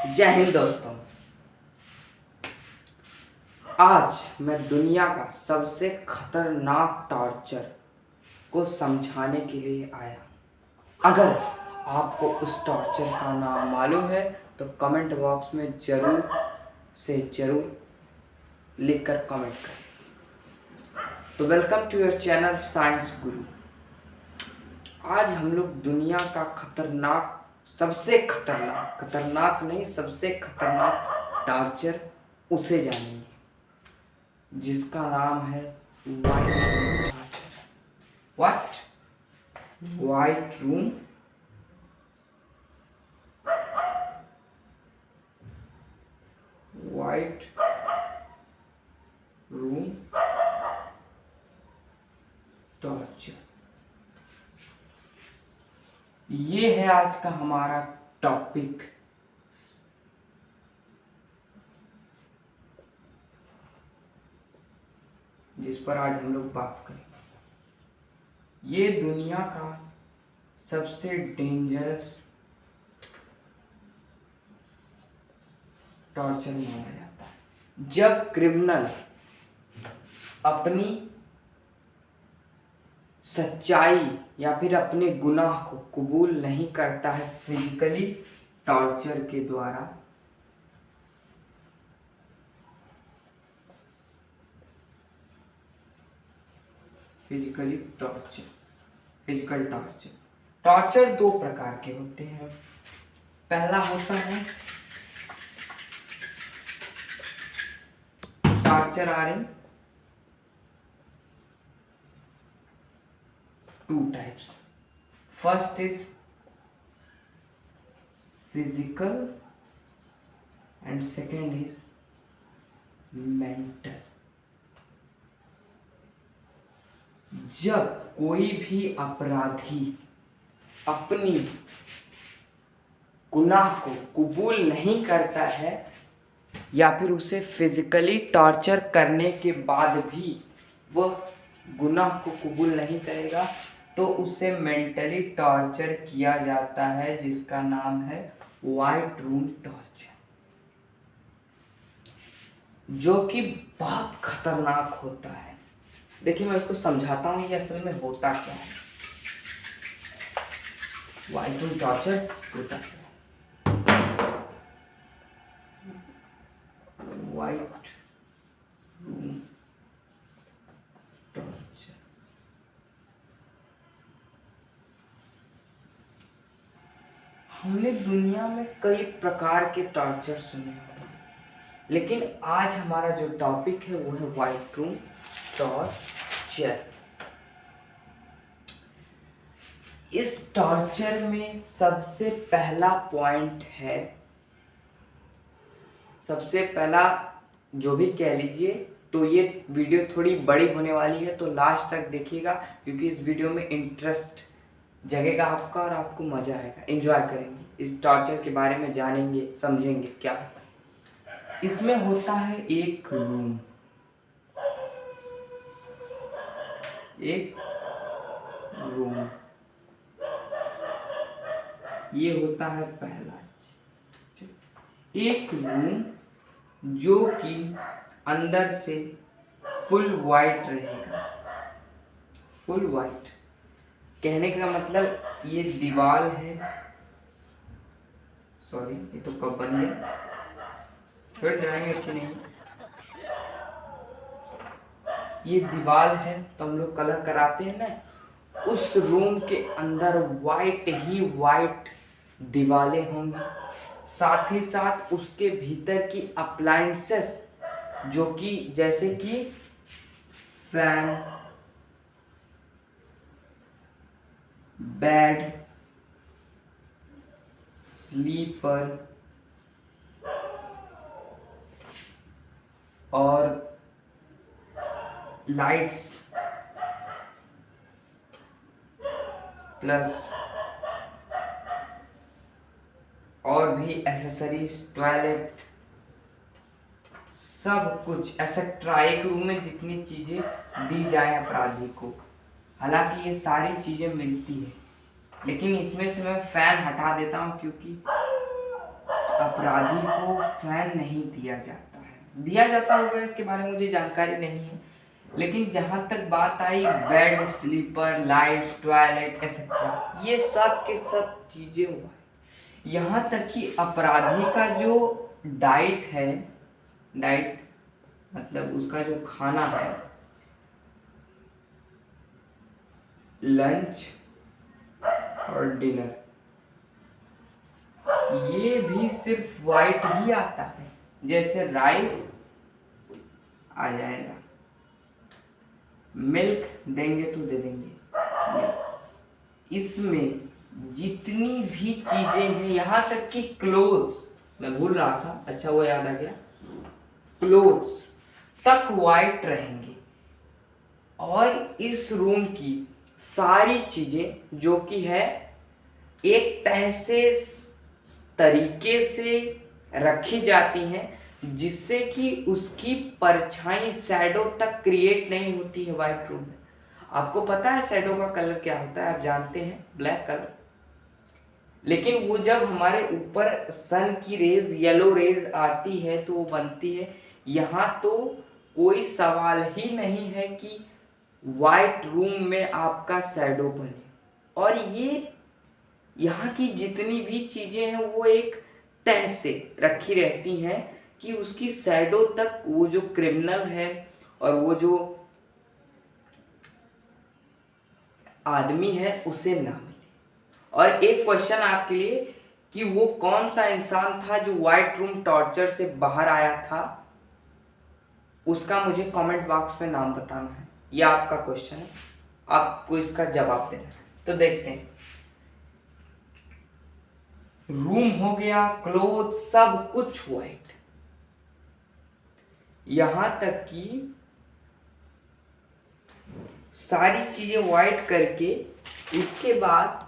जय हिंद दोस्तों। आज मैं दुनिया का सबसे खतरनाक टॉर्चर को समझाने के लिए आया। अगर आपको उस टॉर्चर का नाम मालूम है तो कमेंट बॉक्स में ज़रूर से ज़रूर लिखकर कमेंट करें। तो welcome to your channel Science Guru. आज हम लोग दुनिया का सबसे खतरनाक नहीं, सबसे खतरनाक टॉर्चर उसे जानेंगे जिसका नाम है white room torture. White room torture. ये है आज का हमारा टॉपिक। जिस पर आज हम लोग बात करेंगे। ये दुनिया का सबसे डेंजरस टॉर्चर माना जाता है। जब क्रिमिनल अपनी सच्चाई या फिर अपने गुनाह को कबूल नहीं करता है फिजिकली टॉर्चर के द्वारा, फिजिकल टॉर्चर दो प्रकार के होते हैं। पहला होता है torture are in two types. First is physical and second is mental. जब कोई भी अपराधी अपनी गुनाह को कबूल नहीं करता है या फिर उसे फिजिकली टॉर्चर करने के बाद भी वह गुनाह को कबूल नहीं करेगा तो उसे मेंटली टॉर्चर किया जाता है, जिसका नाम है वाइट रूम टॉर्चर, जो कि बहुत खतरनाक होता है। देखिए मैं इसको समझाता हूँ ये असल में होता क्या है। वाइट रूम टॉर्चर होता है वाइट रूम टॉर्चर। हमने दुनिया में कई प्रकार के टॉर्चर सुने हैं, लेकिन आज हमारा जो टॉपिक है वो है वाइट रूम टॉर्चर। इस टॉर्चर में सबसे पहला पॉइंट है, सबसे पहला जो भी कह लीजिए, तो ये वीडियो थोड़ी बड़ी होने वाली है तो लास्ट तक देखिएगा, क्योंकि इस वीडियो में इंटरेस्ट जगेगा आपका और आपको मजा आएगा, एंजॉय करेंगे। इस टॉर्चर के बारे में जानेंगे, समझेंगे क्या होता है। इसमें होता है एक रूम, ये होता है पहला एक रूम जो कि अंदर से फुल वाइट रहेगा। फुल वाइट कहने का मतलब ये दीवार है, सॉरी ये तो कब बन गया, फिर ड्राइंग अच्छी नहीं। ये दीवार है तो हम लोग कलर कराते हैं ना, उस रूम के अंदर वाइट ही वाइट दीवारें होंगी, साथ ही साथ उसके भीतर की अप्लायंसेस जो कि जैसे कि फैन, बेड, स्लीपर और लाइट्स प्लस और भी एसेसरीज, टॉयलेट, सब कुछ एक्सेट्रा एक रूम में जितनी चीजें दी जाए अपराधी को, हालांकि ये सारी चीजें मिलती है लेकिन इसमें से मैं फैन हटा देता हूँ क्योंकि अपराधी को फैन नहीं दिया जाता है। दिया जाता होगा इसके बारे में मुझे जानकारी नहीं है, लेकिन जहाँ तक बात आई bed, sleeper, lights, toilet etcetera, ये सब के सब चीज़ें हुआ है। यहाँ तक कि अपराधी का जो डाइट है, डाइट मतलब उसका जो खाना है, लंच और डिनर, ये भी सिर्फ वाइट ही आता है। जैसे राइस आ जाएगा, मिल्क देंगे तो दे देंगे, इसमें जितनी भी चीजें हैं, यहाँ तक कि क्लोथ्स, मैं भूल रहा था, अच्छा वो याद आ गया, क्लोथ्स तक वाइट रहेंगे। और इस रूम की सारी चीजें जो कि है एक तह से तरीके से रखी जाती हैं, जिससे कि उसकी परछाई शैडो तक क्रिएट नहीं होती है वाइट रूम में। आपको पता है शैडो का कलर क्या होता है, आप जानते हैं, ब्लैक कलर। लेकिन वो जब हमारे ऊपर सन की रेज, येलो रेज आती है तो वो बनती है। यहाँ तो कोई सवाल ही नहीं है कि वाइट रूम में आपका शैडो बने। और ये यहाँ की जितनी भी चीजें हैं वो एक तह से रखी रहती हैं कि उसकी शैडो तक वो जो क्रिमिनल है और वो जो आदमी है उसे ना मिले। और एक क्वेश्चन आपके लिए कि वो कौन सा इंसान था जो व्हाइट रूम टॉर्चर से बाहर आया था, उसका मुझे कमेंट बॉक्स में नाम बताना है। यह आपका क्वेश्चन है, आपको इसका जवाब देना है। तो देखते हैं, रूम हो गया, क्लोथ सब कुछ व्हाइट, यहां तक कि सारी चीजें व्हाइट करके उसके बाद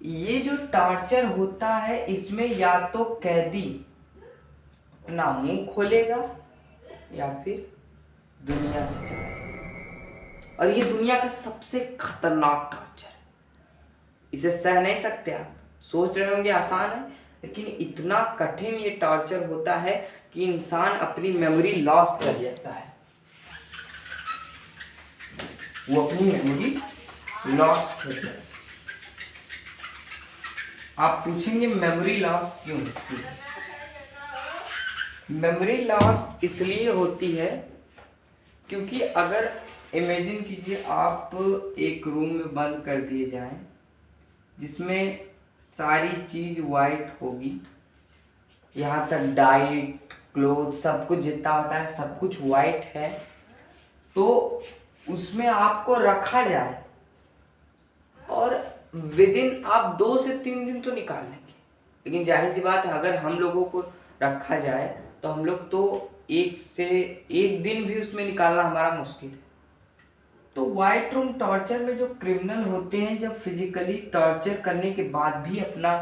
ये जो टॉर्चर होता है इसमें या तो कैदी अपना मुंह खोलेगा या फिर दुनिया से जाएगा। और ये दुनिया का सबसे खतरनाक टॉर्चर है, इसे सह नहीं सकते आप। सोच रहे होंगे आसान है, लेकिन इतना कठिन ये टॉर्चर होता है कि इंसान अपनी मेमोरी लॉस कर जाता है। वो अपनी मेमोरी लॉस कर जाता है। आप पूछेंगे मेमोरी लॉस क्यों होती है? मेमोरी लॉस इसलिए होती है क्योंकि अगर इमेजिन कीजिए आप एक रूम में बंद कर दिए जाएं जिसमें सारी चीज वाइट होगी, यहाँ तक डाइट, क्लोथ, सब कुछ जितना होता है सब कुछ वाइट है, तो उसमें आपको रखा जाए और विदिन आप 2 से 3 दिन तो निकाल लेंगे। लेकिन जाहिर सी बात है अगर हम लोगों को रखा जाए तो हम लोग तो 1 दिन भी उसमें निकालना हमारा मुश्किल है। तो व्हाइट रूम टॉर्चर में जो क्रिमिनल होते हैं जब फिजिकली टॉर्चर करने के बाद भी अपना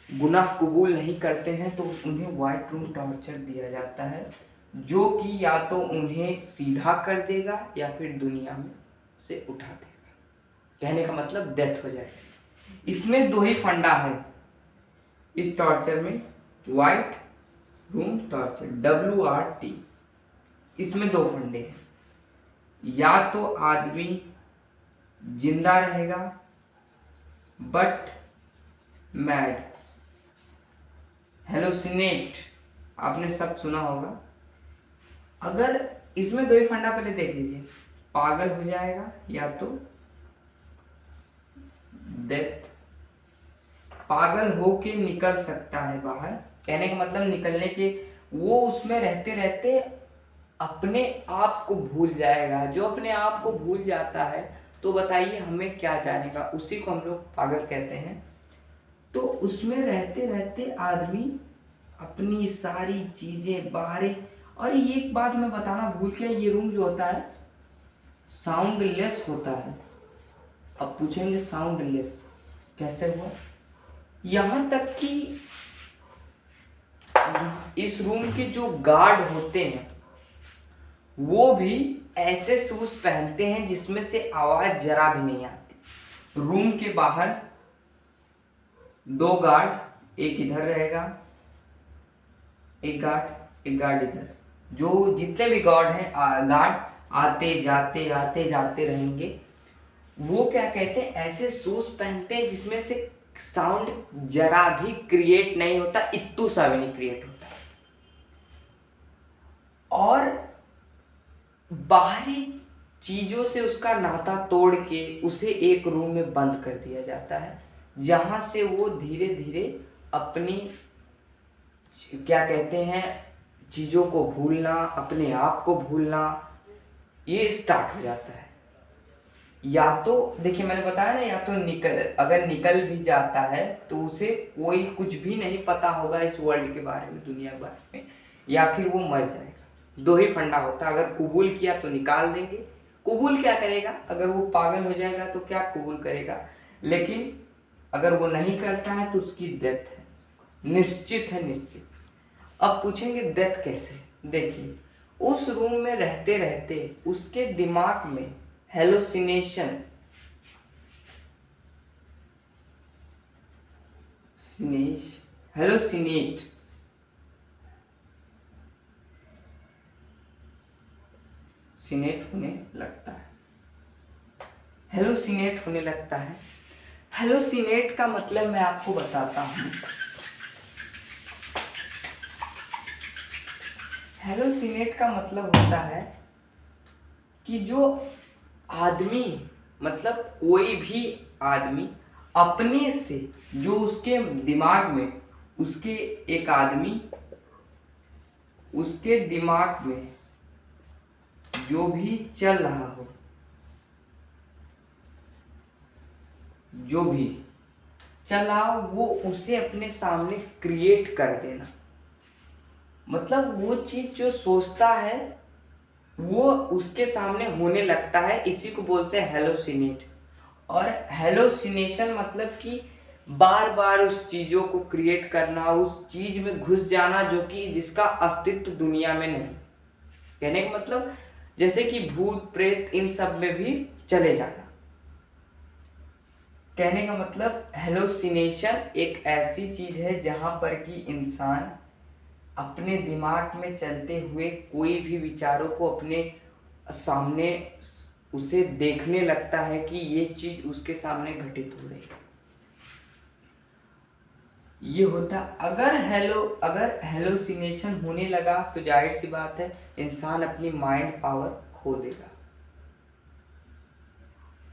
गुनाह कबूल नहीं करते हैं तो उन्हें व्हाइट रूम टॉर्चर दिया जाता है, जो कि या तो उन्हें सीधा कर देगा या फिर दुनिया में से उठा देगा। कहने का मतलब डेथ हो जाएगी। इसमें 2 ही फंडा है इस टॉर्चर में, व्हाइट रूम टॉर्चर WRT। इसमें 2 फंडे हैं, या तो आदमी जिंदा रहेगा बट मैड, हेलोसिनेट, आपने सब सुना होगा। अगर इसमें 2 ही फंडा पहले देख लीजिए, पागल हो जाएगा या तो डेथ। पागल होके निकल सकता है बाहर, कहने का मतलब निकलने के, वो उसमें रहते रहते अपने आप को भूल जाएगा। जो अपने आप को भूल जाता है तो बताइए हमें क्या जानेगा, उसी को हम लोग पागल कहते हैं। तो उसमें रहते रहते आदमी अपनी सारी चीजें बाहर। और ये एक बात मैं बताना भूल गया, ये रूम जो होता है साउंडलेस होता है। अब पूछेंगे साउंडलेस कैसे हुआ? यहाँ तक कि इस रूम के जो गार्ड होते हैं वो भी ऐसे शूज पहनते हैं जिसमें से आवाज जरा भी नहीं आती। रूम के बाहर 2 गार्ड, एक इधर रहेगा, एक गार्ड इधर। जो जितने भी गार्ड हैं गार्ड आते जाते रहेंगे। वो क्या कहते हैं, ऐसे शूज पहनते हैं जिसमें से साउंड जरा भी क्रिएट नहीं होता, इत्तू सा भी नहीं क्रिएट होता। और बाहरी चीजों से उसका नाता तोड़ के उसे एक रूम में बंद कर दिया जाता है, जहां से वो धीरे धीरे अपनी क्या कहते हैं चीजों को भूलना, अपने आप को भूलना, ये स्टार्ट हो जाता है। या तो देखिए मैंने बताया ना, या तो अगर निकल भी जाता है तो उसे कोई कुछ भी नहीं पता होगा इस वर्ल्ड के बारे में, दुनिया के बारे में, या फिर वो मर जाएगा। 2 ही फंडा होता है, अगर कबूल किया तो निकाल देंगे। कबूल क्या करेगा, अगर वो पागल हो जाएगा तो क्या कबूल करेगा, लेकिन अगर वो नहीं करता है तो उसकी डेथ है, निश्चित है, निश्चित। अब पूछेंगे डेथ कैसे। देखिए, उस रूम में रहते रहते उसके दिमाग में हेलोसिनेशन हेलोसिनेट होने लगता है। हेलोसिनेट होने लगता है। हेलोसिनेट का मतलब मैं आपको बताता हूं। हेलोसिनेट का मतलब होता है कि जो आदमी, मतलब कोई भी आदमी अपने से, जो उसके दिमाग में, उसके एक आदमी उसके दिमाग में जो भी चल रहा हो, जो भी चल रहा हो, वो उसे अपने सामने क्रिएट कर देना। मतलब वो चीज जो सोचता है वो उसके सामने होने लगता है, इसी को बोलते हैं हेलोसिनेट। और हेलोसिनेशन मतलब कि बार बार उस चीजों को क्रिएट करना, उस चीज में घुस जाना जो कि जिसका अस्तित्व दुनिया में नहीं। कहने का मतलब जैसे कि भूत प्रेत इन सब में भी चले जाना। कहने का मतलब हेलोसिनेशन एक ऐसी चीज है जहां पर कि इंसान अपने दिमाग में चलते हुए कोई भी विचारों को अपने सामने उसे देखने लगता है कि ये चीज उसके सामने घटित हो रही है। ये होता, अगर हेलोसिनेशन होने लगा तो जाहिर सी बात है इंसान अपनी माइंड पावर खो देगा।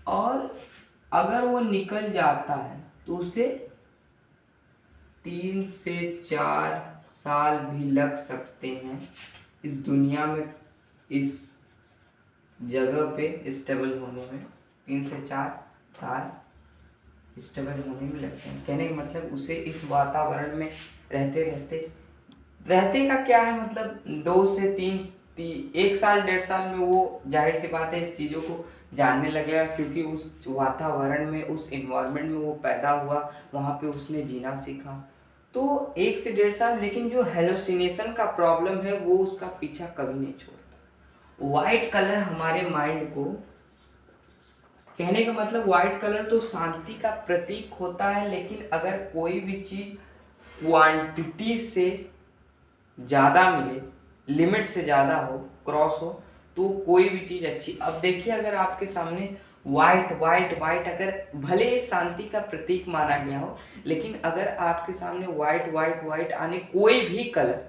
और अगर वो निकल जाता है तो उसे 3 से 4 साल भी लग सकते हैं इस दुनिया में, इस जगह पे स्टेबल होने में। 3 से 4 साल स्टेबल होने में लगते हैं। कहने का मतलब उसे इस वातावरण में रहते का क्या है, मतलब 2 से 1 साल 1.5 साल में वो जाहिर सी बात है इस चीज़ों को जानने लगेगा, क्योंकि उस वातावरण में, उस इन्वायरमेंट में वो पैदा हुआ, वहाँ पे उसने जीना सीखा। तो 1 से 1.5 साल। लेकिन जो हेलोसिनेशन का प्रॉब्लम है वो उसका पीछा कभी नहीं छोड़ता। वाइट कलर हमारे माइंड को, कहने का मतलब वाइट कलर तो शांति का प्रतीक होता है, लेकिन अगर कोई भी चीज क्वांटिटी से ज़्यादा मिले, लिमिट से ज़्यादा हो, क्रॉस हो, तो कोई भी चीज़ अच्छी। अब देखिए, अगर आपके सामने वाइट वाइट वाइट, अगर भले शांति का प्रतीक माना गया हो, लेकिन अगर आपके सामने वाइट वाइट वाइट आने, कोई भी कलर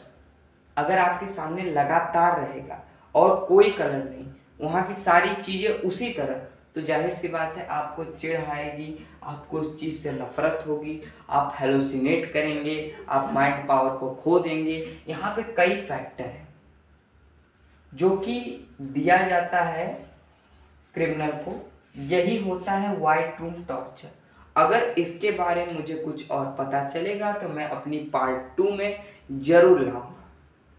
अगर आपके सामने लगातार रहेगा और कोई कलर नहीं, वहाँ की सारी चीज़ें उसी तरह, तो जाहिर सी बात है आपको चिढ़ आएगी, आपको उस चीज़ से नफरत होगी, आप हेलोसिनेट करेंगे, आप माइंड पावर को खो देंगे। यहाँ पे कई फैक्टर हैं जो कि दिया जाता है क्रिमिनल को। यही होता है वाइट रूम टॉर्चर। अगर इसके बारे में मुझे कुछ और पता चलेगा तो मैं अपनी पार्ट 2 में ज़रूर लाऊंगा।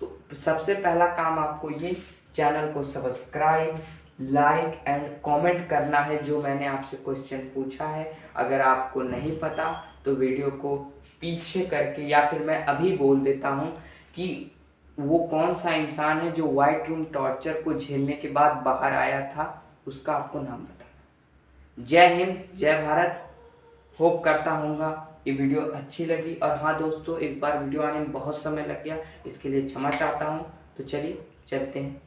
तो सबसे पहला काम आपको ये चैनल को सब्सक्राइब, लाइक एंड कमेंट करना है जो मैंने आपसे क्वेश्चन पूछा है। अगर आपको नहीं पता तो वीडियो को पीछे करके, या फिर मैं अभी बोल देता हूँ कि वो कौन सा इंसान है जो वाइट रूम टॉर्चर को झेलने के बाद बाहर आया था, उसका आपको नाम बताना। जय हिंद, जय भारत। होप करता हूँगा ये वीडियो अच्छी लगी। और हाँ दोस्तों, इस बार वीडियो आने में बहुत समय लग गया, इसके लिए क्षमा चाहता हूँ। तो चलिए चलते हैं।